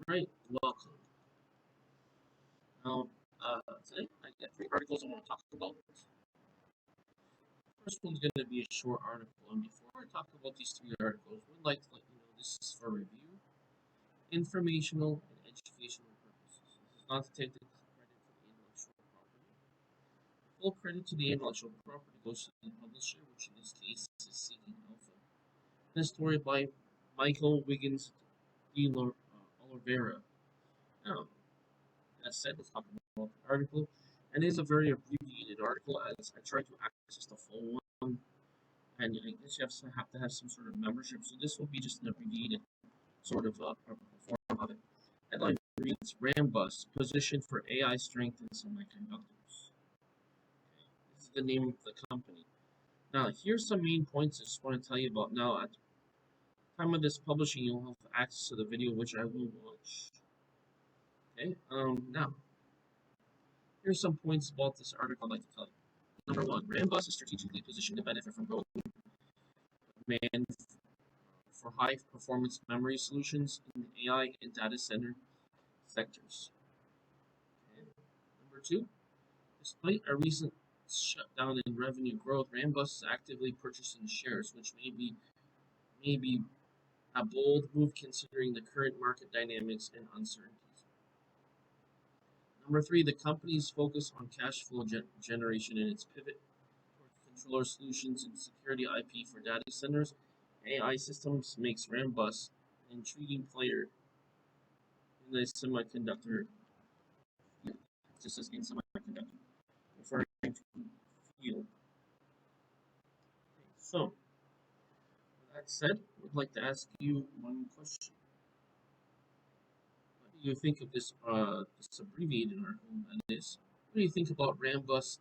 Right, welcome. Now, today I got three articles I want to talk about. First one's going to be a short article, and before I talk about these three articles, we'd like to let you know this is for review, informational, and educational purposes. This is not to take the credit for the intellectual property. Full credit to the intellectual property goes to the publisher, which in this case is Seeking Alpha. And a story by Michael Wiggins de Oliveira. Now, that said, let's talk about the article. And it is a very abbreviated article as I tried to access the full one. And I guess you have to have some sort of membership. So this will be just an abbreviated sort of form of it. Headline reads Rambus, position for AI strength in semiconductors. Okay. This is the name of the company. Now, here's some main points I just want to tell you about now. At the time of this publishing, you'll have access to the video, which I will watch. Okay, now, here's some points about this article I'd like to tell you. Number one, Rambus is strategically positioned to benefit from growing demand for high performance memory solutions in the AI and data center sectors. Okay. Number two, despite a recent shutdown in revenue growth, Rambus is actively purchasing shares, which may be a bold move considering the current market dynamics and uncertainties. Number three, the company's focus on cash flow generation and its pivot towards controller solutions and security IP for data centers, AI systems makes Rambus an intriguing player in the semiconductor field. Just as in semiconductor, referring to field. Okay, so, with that said, I would like to ask you one question. What do you think of this abbreviated article? That is, what do you think about Rambus'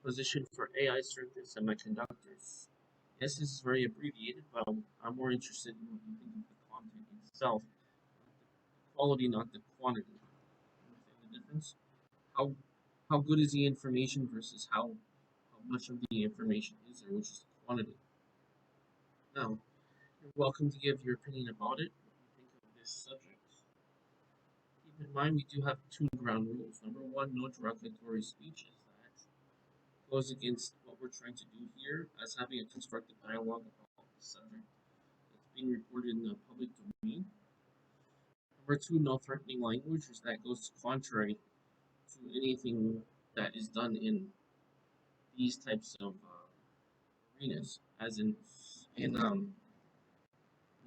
position for AI strength in semiconductors? Yes, this is very abbreviated, but I'm more interested in what you think of the content itself, the quality, not the quantity. Understand the difference? How how good is the information versus how much of the information is there, which is the quantity. Now, you're welcome to give your opinion about it. What you think of this subject? Keep in mind we do have two ground rules. Number one, no derogatory speeches. That goes against what we're trying to do here as having a constructive dialogue about the subject that's being reported in the public domain. Number two, no threatening language, as that goes contrary to anything that is done in these types of arenas, as in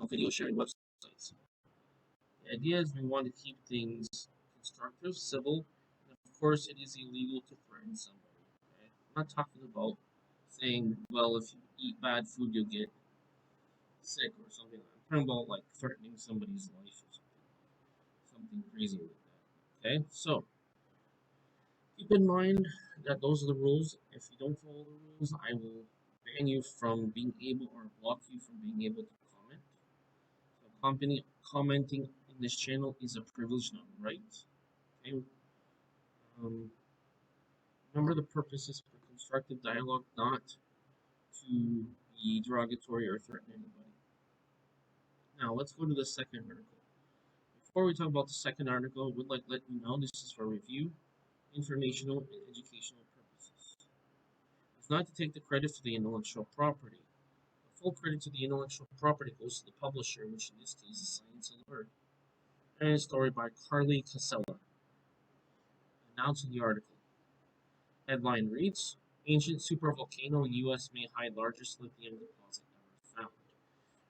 video sharing websites. The idea is we want to keep things constructive, civil, and of course it is illegal to threaten somebody. Okay? I'm not talking about saying, well, if you eat bad food, you'll get sick or something. I'm talking about like threatening somebody's life or something crazy like that. Okay, so keep in mind that those are the rules. If you don't follow the rules, I will ban you from being able or block you from being able to comment. So commenting in this channel is a privilege, not a right. Okay. Um, Remember the purpose is for constructive dialogue, not to be derogatory or threaten anybody. Now let's go to the second article. Before we talk about the second article, I would like to let you know this is for review, informational, and educational purposes. It's not to take the credit for the intellectual property. The full credit to the intellectual property goes to the publisher, which in this case is Science Alert, and a story by Carly Casella. Announced in the article. Headline reads, Ancient supervolcano in U.S. may hide largest lithium deposit ever found.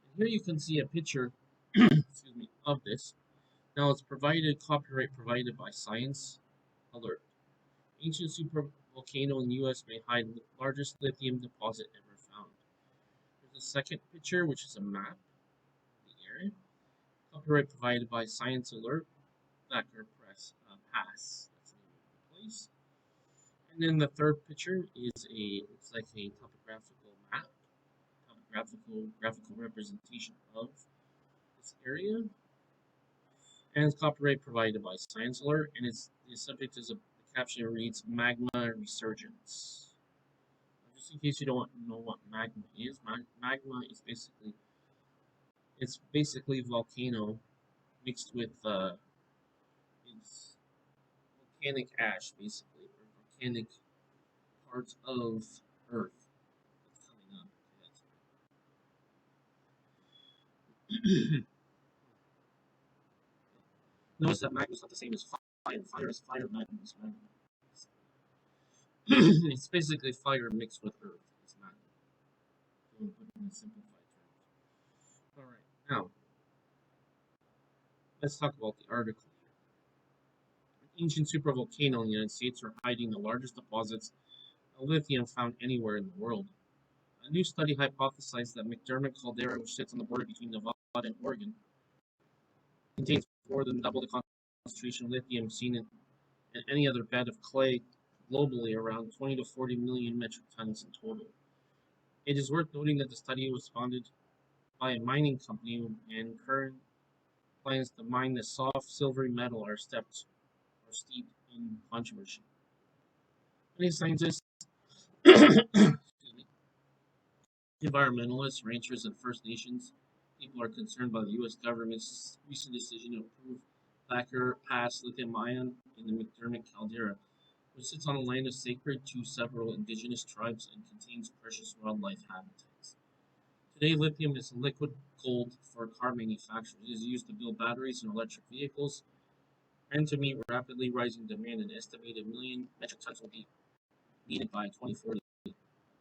And here you can see a picture excuse me, of this. Now it's copyright provided by Science Alert. Ancient supervolcano in U.S. may hide largest lithium deposit ever found. There's a second picture, which is a map of the area. Copyright provided by Science Alert, Thacker Press Pass. That's the name of the place. And then the third picture is looks like a topographical map, graphical representation of this area. And it's copyright provided by Science Alert, and the subject is the caption reads Magma Resurgence. Just in case you don't know what magma is, magma is basically volcano mixed with It's volcanic ash, basically, or volcanic parts of Earth that's coming up. Notice that magma is not the same as fire. Fire is fire, magma is magma. It's basically fire mixed with earth. It's magma. So we put it in simplified terms. All right, now let's talk about the article. An ancient supervolcano in the United States are hiding the largest deposits of lithium found anywhere in the world. A new study hypothesized that McDermott caldera, which sits on the border between Nevada and Oregon, contains more than double the concentration of lithium seen in any other bed of clay globally, around 20 to 40 million metric tons in total. It is worth noting that the study was funded by a mining company, and current plans to mine the soft silvery metal are steeped in controversy. Many scientists, environmentalists, ranchers, and First Nations people are concerned by the U.S. government's recent decision to approve Thacker Pass lithium ion in the McDermott caldera, which sits on a land of sacred to several indigenous tribes and contains precious wildlife habitats. Today, lithium is liquid gold for car manufacturers. It is used to build batteries in electric vehicles and to meet rapidly rising demand. An estimated million metric tons will be needed by 2040.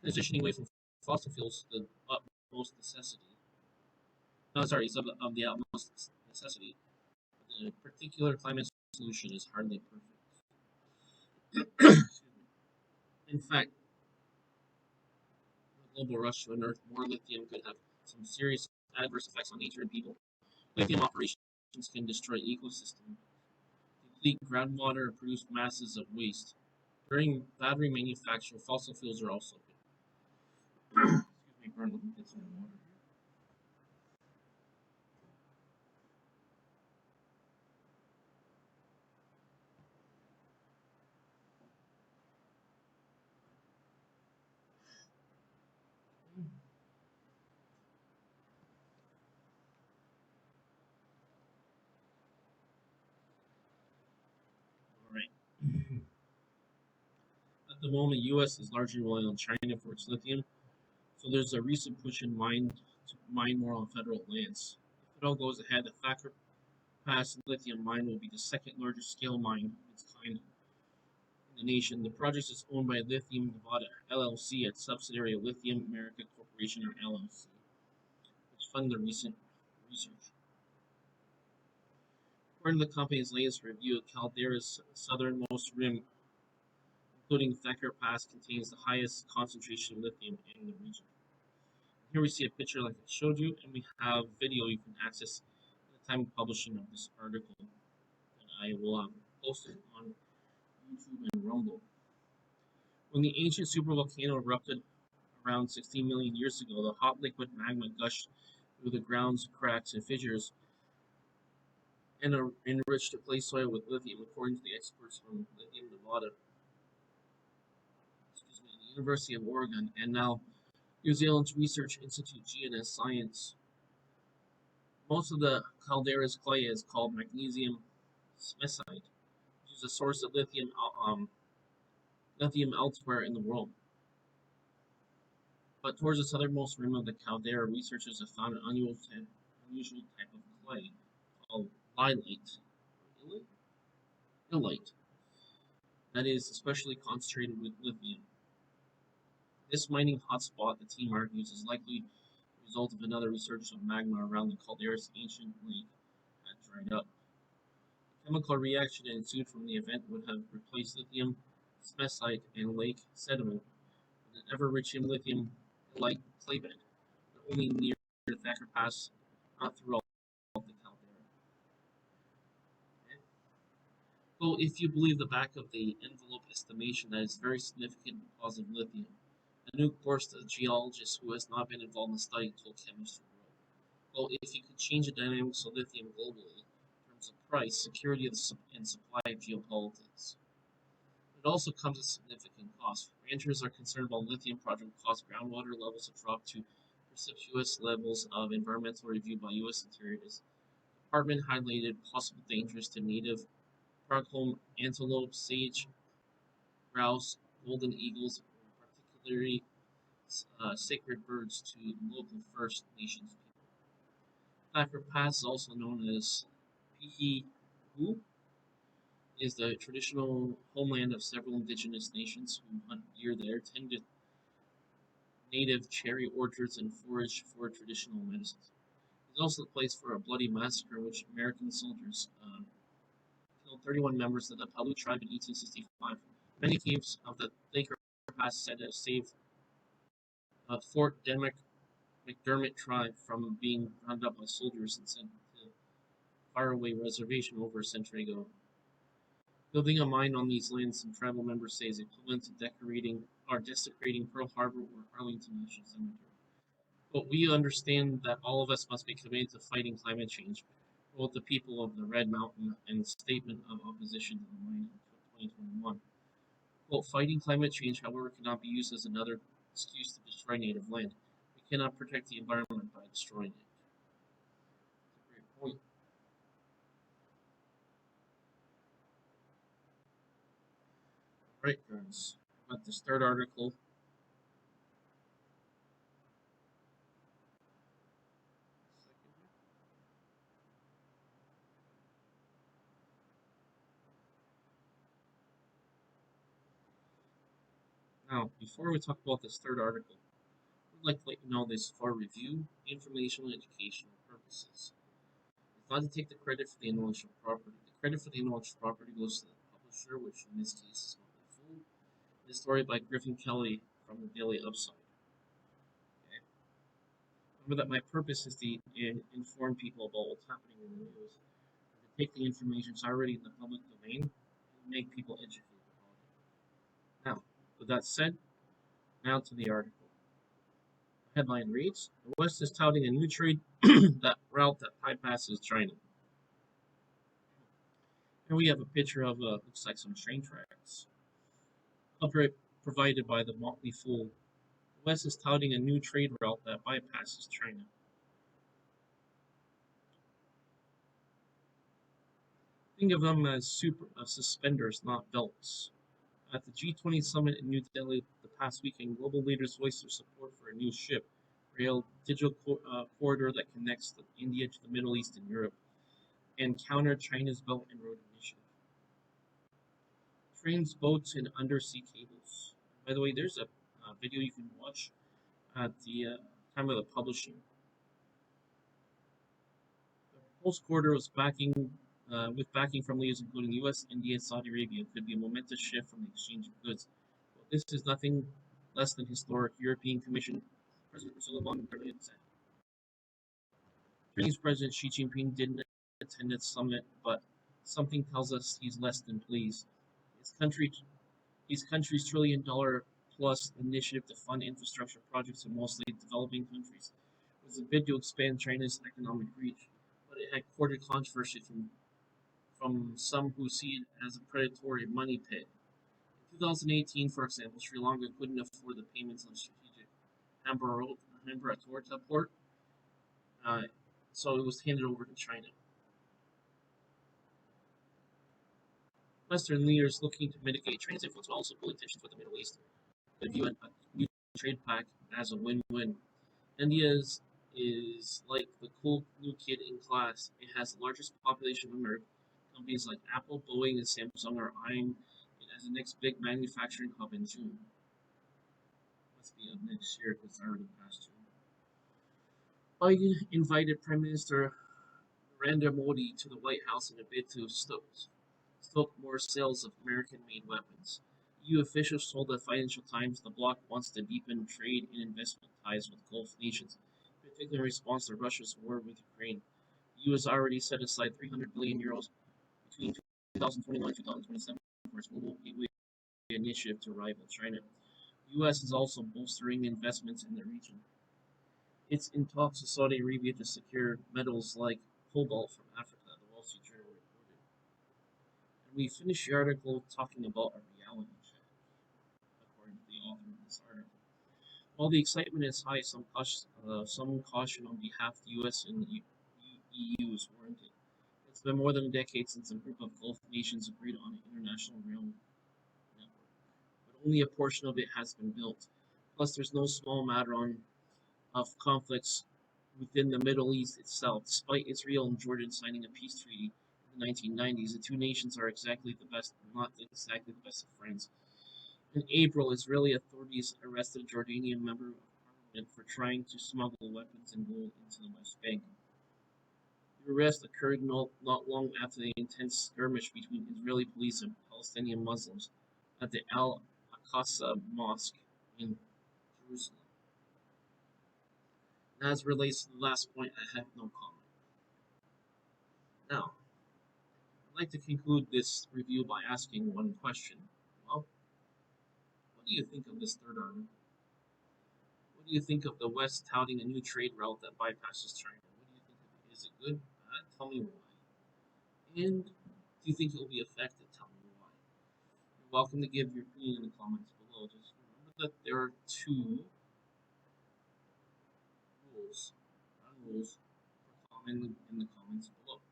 Transitioning away from fossil fuels is the utmost necessity. No, sorry, it's of the utmost necessity. The particular climate solution is hardly perfect. In fact, the global rush to unearth more lithium could have some serious adverse effects on nature and people. Lithium operations can destroy ecosystems, deplete groundwater, and produce masses of waste. During battery manufacture, fossil fuels are also good. Excuse me, Bern, let me get some water here. All right. At the moment, U.S. is largely relying on China for its lithium, so there's a recent push in mind to mine more on federal lands. If it all goes ahead, the Thacker Pass lithium mine will be the second largest scale mine of its kind in the nation. The project is owned by Lithium Nevada LLC, a subsidiary of Lithium America Corporation or LLC, which funded the recent research. According to the company's latest review, Caldera's southernmost rim, including Thacker Pass, contains the highest concentration of lithium in the region. Here we see a picture like I showed you, and we have video you can access at the time of publishing of this article that I will post it on YouTube and Rumble. When the ancient supervolcano erupted around 16 million years ago, the hot liquid magma gushed through the ground's cracks and fissures and enriched the clay soil with lithium, according to the experts from Lithium Nevada, the University of Oregon, and now New Zealand's Research Institute GNS Science. Most of the caldera's clay is called magnesium smesite, which is a source of lithium elsewhere in the world. But towards the southernmost rim of the caldera, researchers have found an unusual type of clay called lilite, illite, that is especially concentrated with lithium. This mining hotspot, the team argues, is likely the result of another resurgence of magma around the caldera's ancient lake had dried up. The chemical reaction that ensued from the event would have replaced lithium smesite and lake sediment with an ever-rich lithium-like claybed, but only near the Thacker Pass, not throughout the caldera. Okay. So, if you believe the back of the envelope estimation, that is a very significant deposit of lithium. A new course, the geologist who has not been involved in the study told chemistry world. Well, if you could change the dynamics of lithium globally in terms of price, security, and supply of geopolitics, it also comes at significant cost. Ranchers are concerned about lithium project cause groundwater levels to drop to precipitous levels of environmental review by U.S. Interior Department highlighted possible dangers to native Parkholm antelope, sage, grouse, golden eagles, and particularly sacred birds to local First Nations people. Thacker Pass is also known as Pihi is the traditional homeland of several indigenous nations who hunt deer there, tend to native cherry orchards, and forage for traditional medicines. It's also the place for a bloody massacre in which American soldiers killed 31 members of the Palu tribe in 1865. Many caves of the Thacker Pass said to have saved Fort McDermott tribe from being rounded up by soldiers and sent to faraway reservation over a century ago. Building a mine on these lands, some tribal members say, is equivalent to decorating or desecrating Pearl Harbor or Arlington National Cemetery. But we understand that all of us must be committed to fighting climate change, both the people of the Red Mountain and the statement of opposition to the mine in 2021. Quote, fighting climate change, however, cannot be used as another excuse to destroy native land. We cannot protect the environment by destroying it. That's a great point. All right, guys. About this third article. Now, before we talk about this third article, I'd like to let you know this is for review, informational, and educational purposes. It's not to take the credit for the intellectual property. The credit for the intellectual property goes to the publisher, which in this case is Motley Fool. This story by Griffin Kelly from the Daily Upside. Okay? Remember that my purpose is to inform people about what's happening in the news, and to take the information that's already in the public domain and make people educated about it. Now, with that said, now to the article. The headline reads: The West is touting a new trade that route that bypasses China. Here we have a picture of looks like some train tracks. Copyright provided by the Motley Fool. The West is touting a new trade route that bypasses China. Think of them as suspenders, not belts. At the G20 summit in New Delhi the past weekend, global leaders voiced their support for a new ship, rail, digital corridor that connects India to the Middle East and Europe, and counter China's Belt and Road Initiative. Trains, boats, and undersea cables. By the way, there's a video you can watch at the time of the publishing. The proposed corridor was with backing from leaders including U.S., India, and Saudi Arabia. Could be a momentous shift from the exchange of goods. Well, this is nothing less than historic. European Commission President Ursula von der Leyen said. Chinese President Xi Jinping didn't attend the summit, but something tells us he's less than pleased. His country's trillion-dollar plus initiative to fund infrastructure projects in mostly developing countries was a bid to expand China's economic reach, but it had courted controversy from some who see it as a predatory money pit. In 2018, for example, Sri Lanka couldn't afford the payments on strategic Hambantota port, uh, so it was handed over to China. Western leaders looking to mitigate China's influence while also pulling tensions with the Middle East could view a new trade pact as a win-win. India is like the cool new kid in class. It has the largest population of America. Companies like Apple, Boeing, and Samsung are eyeing it as the next big manufacturing hub in June. Must be up next year because it's already past June. Biden invited Prime Minister Narendra Modi to the White House in a bid to stoke more sales of American-made weapons. EU officials told the Financial Times the bloc wants to deepen trade and investment ties with Gulf nations, particularly in response to Russia's war with Ukraine. The EU has already set aside 300 billion euros between 2021 and 2027 for its global gateway initiative to rival China. The U.S. is also bolstering investments in the region. It's in talks with Saudi Arabia to secure metals like cobalt from Africa, the Wall Street Journal reported. And we finish the article talking about a reality check, according to the author of this article. While the excitement is high, some caution on behalf of the U.S. and the EU is warranted. It's been more than a decade since a group of Gulf nations agreed on an international rail network, but only a portion of it has been built. Plus, there's no small matter of conflicts within the Middle East itself. Despite Israel and Jordan signing a peace treaty in the 1990s, the two nations are not exactly the best of friends. In April, Israeli authorities arrested a Jordanian member of parliament for trying to smuggle weapons and gold into the West Bank. The arrest occurred not long after the intense skirmish between Israeli police and Palestinian Muslims at the Al Aqsa Mosque in Jerusalem. And as relates to the last point, I have no comment. Now, I'd like to conclude this review by asking one question. Well, what do you think of this third article? What do you think of the West touting a new trade route that bypasses China? What do you think of it? Is it good? Bad? Tell me why. And do you think it will be effective? Tell me why. You're welcome to give your opinion in the comments below. Just remember that there are two rules for comment in the comments below.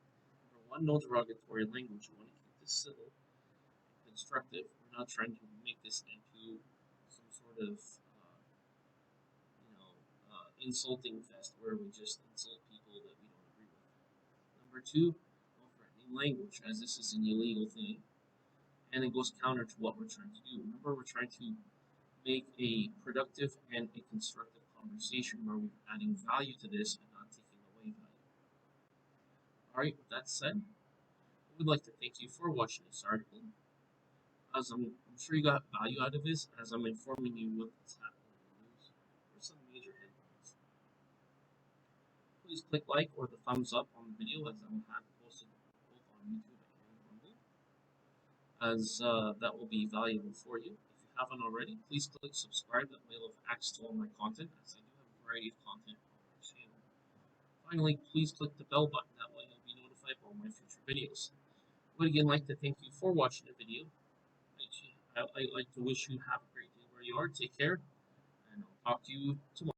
Number one, no derogatory language. You want to keep this civil and constructive. We're not trying to make this into some sort of insulting fest where we just insult people that we don't agree with. Number two, no threatening language, as this is an illegal thing, and it goes counter to what we're trying to do. Remember, we're trying to make a productive and a constructive conversation where we're adding value to this and not taking away value. Alright, with that said, I would like to thank you for watching this article. As I'm sure you got value out of this, as I'm informing you what's happening in the news or some major headlines. Please click like or the thumbs up on the video, as I will have it posted both on YouTube and Rumble, as that will be valuable for you. If you haven't already, please click subscribe. That way you'll have access to all my content, as I do have a variety of content on my channel. Finally, please click the bell button. That way you'll be notified of all my future videos. I would again like to thank you for watching the video. I'd like to wish you have a great day where you are. Take care, and I'll talk to you tomorrow.